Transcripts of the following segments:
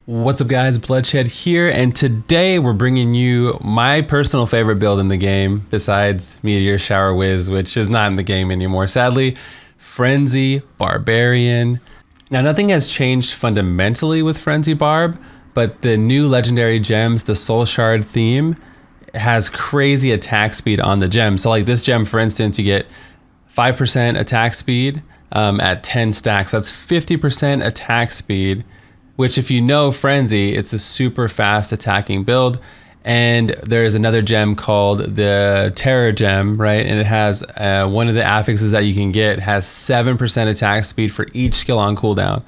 What's up guys, Bloodshed here, and today we're bringing you my personal favorite build in the game, besides Meteor Shower Whiz, which is not in the game anymore, sadly. Frenzy Barbarian. Now nothing has changed fundamentally with Frenzy Barb, but the new legendary gems, the Soul Shard theme, has crazy attack speed on the gem. So like this gem, for instance, you get 5% attack speed at 10 stacks. That's 50% attack speed, which if you know Frenzy, it's a super fast attacking build. And there's another gem called the Terror Gem, right? And it has one of the affixes that you can get has 7% attack speed for each skill on cooldown.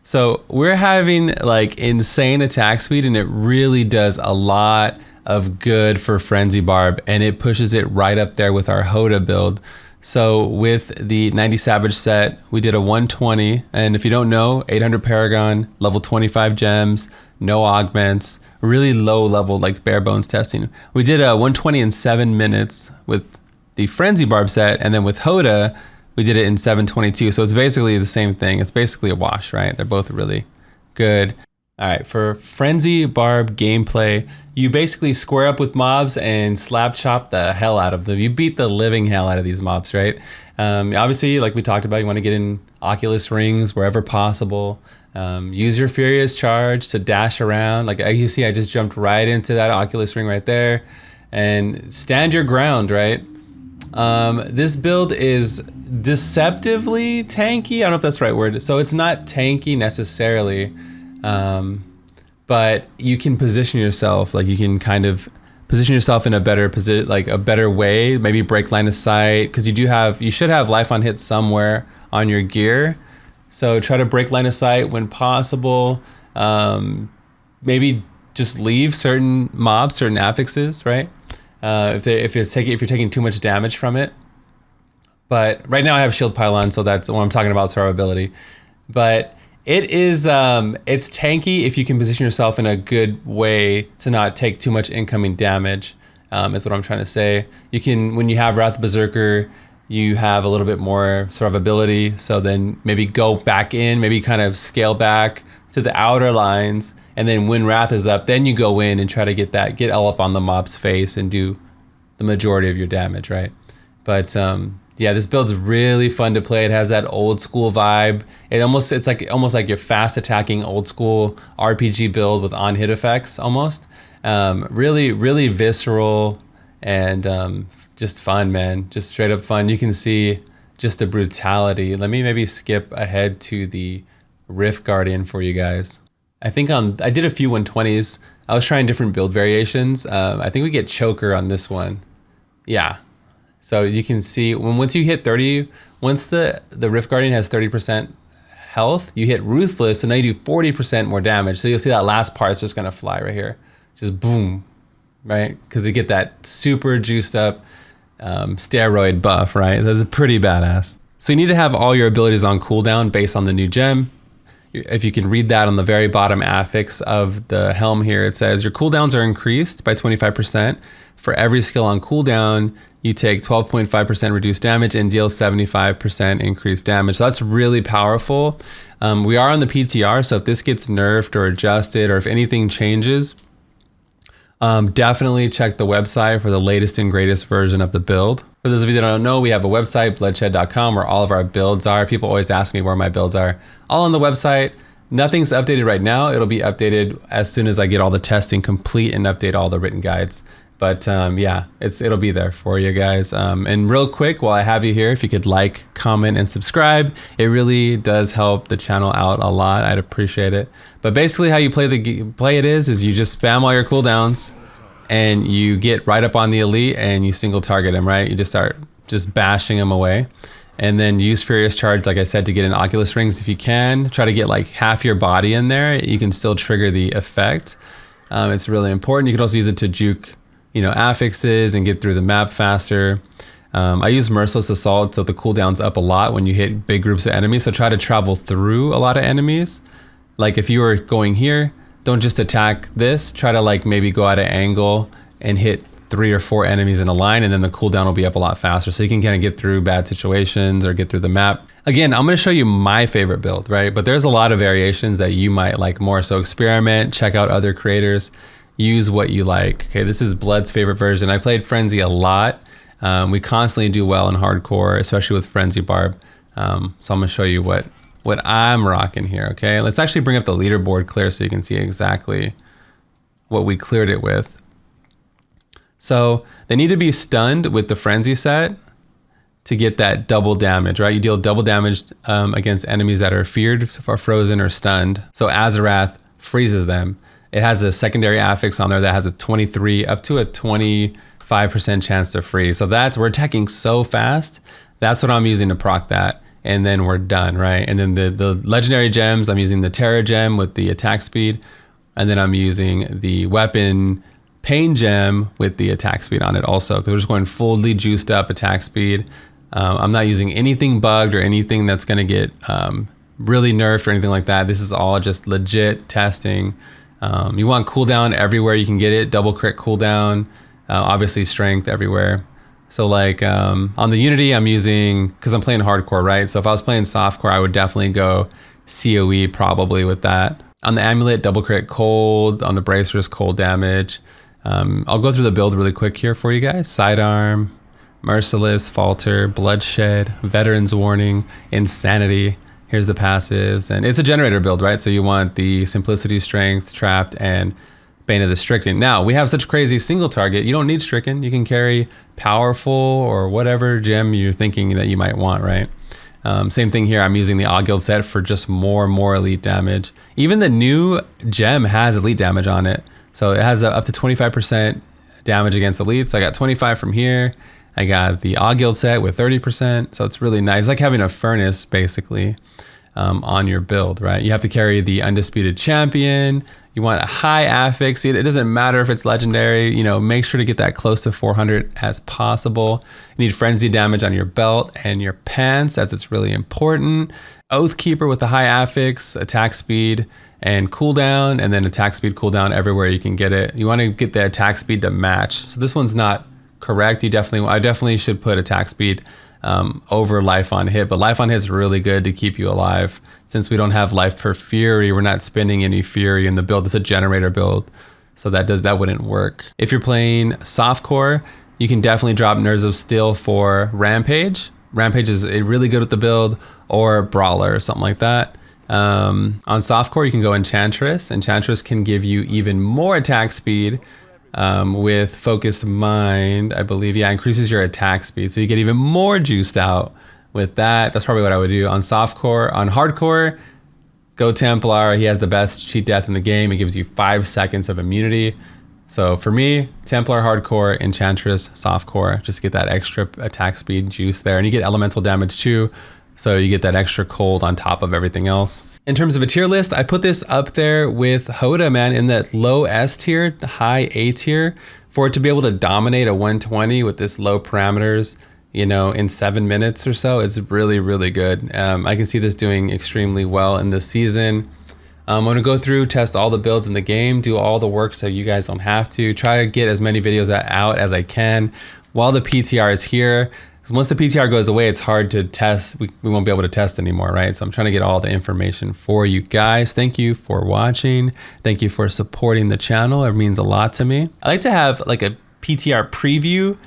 So we're having like insane attack speed, and it really does a lot of good for Frenzy Barb, and it pushes it right up there with our Hoda build. So with the 90 Savage set, we did a 120, and if you don't know, 800 Paragon, level 25 gems, no augments, really low level, like bare bones testing. We did a 120 in 7 minutes with the Frenzy Barb set, and then with Hoda, we did it in 722. So it's basically the same thing. It's basically a wash, right? They're both really good. All right, for Frenzy Barb gameplay, you basically square up with mobs and slap chop the hell out of them. You beat the living hell out of these mobs, right? Obviously, like we talked about, you want to get in Oculus rings wherever possible. Use your Furious Charge to dash around. Like you see, I just jumped right into that Oculus ring right there. And stand your ground, right? This build is deceptively tanky. I don't know if that's the right word. So it's not tanky necessarily. But you can position yourself, like you can kind of position yourself in a better position, like a better way, maybe break line of sight, because you should have life on hit somewhere on your gear. So try to break line of sight when possible. Maybe just leave certain mobs, certain affixes, right? If you're taking too much damage from it. But right now I have shield pylon, so that's what I'm talking about, survivability. But it is, it's tanky if you can position yourself in a good way to not take too much incoming damage, is what I'm trying to say. You can, when you have Wrath Berserker, you have a little bit more survivability, so then maybe go back in, maybe kind of scale back to the outer lines, and then when Wrath is up, then you go in and try to get all up on the mob's face and do the majority of your damage, right? But, yeah, this build's really fun to play. It has that old school vibe. It's almost like your fast attacking old school RPG build with on hit effects almost. Really, really visceral and just fun, man. Just straight up fun. You can see just the brutality. Let me maybe skip ahead to the Rift Guardian for you guys. I did a few 120s. I was trying different build variations. I think we get Choker on this one. Yeah. So you can see once you hit 30, once the Rift Guardian has 30% health, you hit Ruthless, and now you do 40% more damage. So you'll see that last part's just gonna fly right here. Just boom, right? Because you get that super juiced up steroid buff, right? That's pretty badass. So you need to have all your abilities on cooldown based on the new gem. If you can read that on the very bottom affix of the helm here, it says your cooldowns are increased by 25%. For every skill on cooldown, you take 12.5% reduced damage and deal 75% increased damage. So that's really powerful. We are on the PTR, so if this gets nerfed or adjusted, or if anything changes, definitely check the website for the latest and greatest version of the build. For those of you that don't know, we have a website, bloodshed.com, where all of our builds are. People always ask me where my builds are. All on the website. Nothing's updated right now. It'll be updated as soon as I get all the testing complete and update all the written guides. But yeah, it'll be there for you guys. And real quick, while I have you here, if you could like, comment, and subscribe, it really does help the channel out a lot. I'd appreciate it. But basically how you play it is you just spam all your cooldowns, and you get right up on the elite and you single target him, right? You just start bashing him away. And then use Furious Charge, like I said, to get in Oculus rings if you can. Try to get like half your body in there. You can still trigger the effect. It's really important. You can also use it to juke, affixes and get through the map faster. I use Merciless Assault, so the cooldown's up a lot when you hit big groups of enemies. So try to travel through a lot of enemies. Like if you were going here, don't just attack this. Try to like maybe go at an angle and hit 3 or 4 enemies in a line, and then the cooldown will be up a lot faster. So you can kind of get through bad situations or get through the map. Again, I'm going to show you my favorite build, right? But there's a lot of variations that you might like more. So experiment, check out other creators, use what you like. Okay, this is Blood's favorite version. I played Frenzy a lot. We constantly do well in hardcore, especially with Frenzy Barb. So I'm going to show you what I'm rocking here, okay? Let's actually bring up the leaderboard clear so you can see exactly what we cleared it with. So they need to be stunned with the Frenzy set to get that double damage, right? You deal double damage against enemies that are feared, or frozen, or stunned. So Azarath freezes them. It has a secondary affix on there that has a 23 up to a 25% chance to freeze. So we're attacking so fast. That's what I'm using to proc that. And then we're done, right? And then the legendary gems, I'm using the Terra gem with the attack speed. And then I'm using the weapon pain gem with the attack speed on it also, because we're just going fully juiced up attack speed. I'm not using anything bugged or anything that's gonna get really nerfed or anything like that. This is all just legit testing. You want cooldown everywhere you can get it, double crit cooldown, obviously strength everywhere. So like on the Unity, I'm using, because I'm playing hardcore, right? So if I was playing softcore, I would definitely go COE probably with that. On the Amulet, double crit cold. On the Bracers, cold damage. I'll go through the build really quick here for you guys. Sidearm, Merciless, Falter, Bloodshed, Veteran's Warning, Insanity. Here's the passives. And it's a generator build, right? So you want the Simplicity, Strength, Trapped, and Bane of the Stricken. Now, we have such crazy single target. You don't need Stricken. You can carry Powerful or whatever gem you're thinking that you might want, right? Same thing here. I'm using the Auguild set for just more elite damage. Even the new gem has elite damage on it. So it has up to 25% damage against elites. So I got 25 from here. I got the Auguild set with 30%. So it's really nice. It's like having a furnace basically on your build, right? You have to carry the Undisputed Champion. You want a high affix. It doesn't matter if it's legendary, you know, make sure to get that close to 400 as possible. You need frenzy damage on your belt and your pants, as it's really important. Oathkeeper with the high affix, attack speed and cooldown, and then attack speed cooldown everywhere you can get it. You want to get the attack speed to match. So this one's not correct. I definitely should put attack speed over life on hit, but life on hit is really good to keep you alive. Since we don't have life per fury, we're not spending any fury in the build. It's a generator build, so that wouldn't work. If you're playing softcore, you can definitely drop Nerves of Steel for Rampage. Rampage is really good with the build, or Brawler or something like that. On softcore, you can go Enchantress. Enchantress can give you even more attack speed with Focused Mind, I believe. Yeah, increases your attack speed, so you get even more juiced out with that. That's probably what I would do on softcore. On hardcore, go Templar. He has the best cheat death in the game. It gives you 5 seconds of immunity. So for me, Templar hardcore, Enchantress softcore, just to get that extra attack speed juice there. And you get elemental damage too, so you get that extra cold on top of everything else. In terms of a tier list, I put this up there with Hoda, man, in that low S tier, high A tier, for it to be able to dominate a 120 with this low parameters, you know, in 7 minutes or so. It's really good. I can see this doing extremely well in this season. I'm gonna go through, test all the builds in the game, do all the work so you guys don't have to. Try to get as many videos out as I can while the PTR is here. Because once the PTR goes away, it's hard to test. We won't be able to test anymore, right? So I'm trying to get all the information for you guys. Thank you for watching. Thank you for supporting the channel. It means a lot to me. I like to have like a PTR preview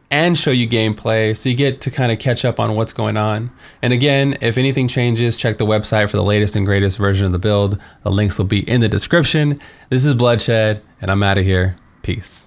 and show you gameplay, so you get to kind of catch up on what's going on. And again, if anything changes, check the website for the latest and greatest version of the build. The links will be in the description. This is Bloodshed, and I'm out of here. Peace.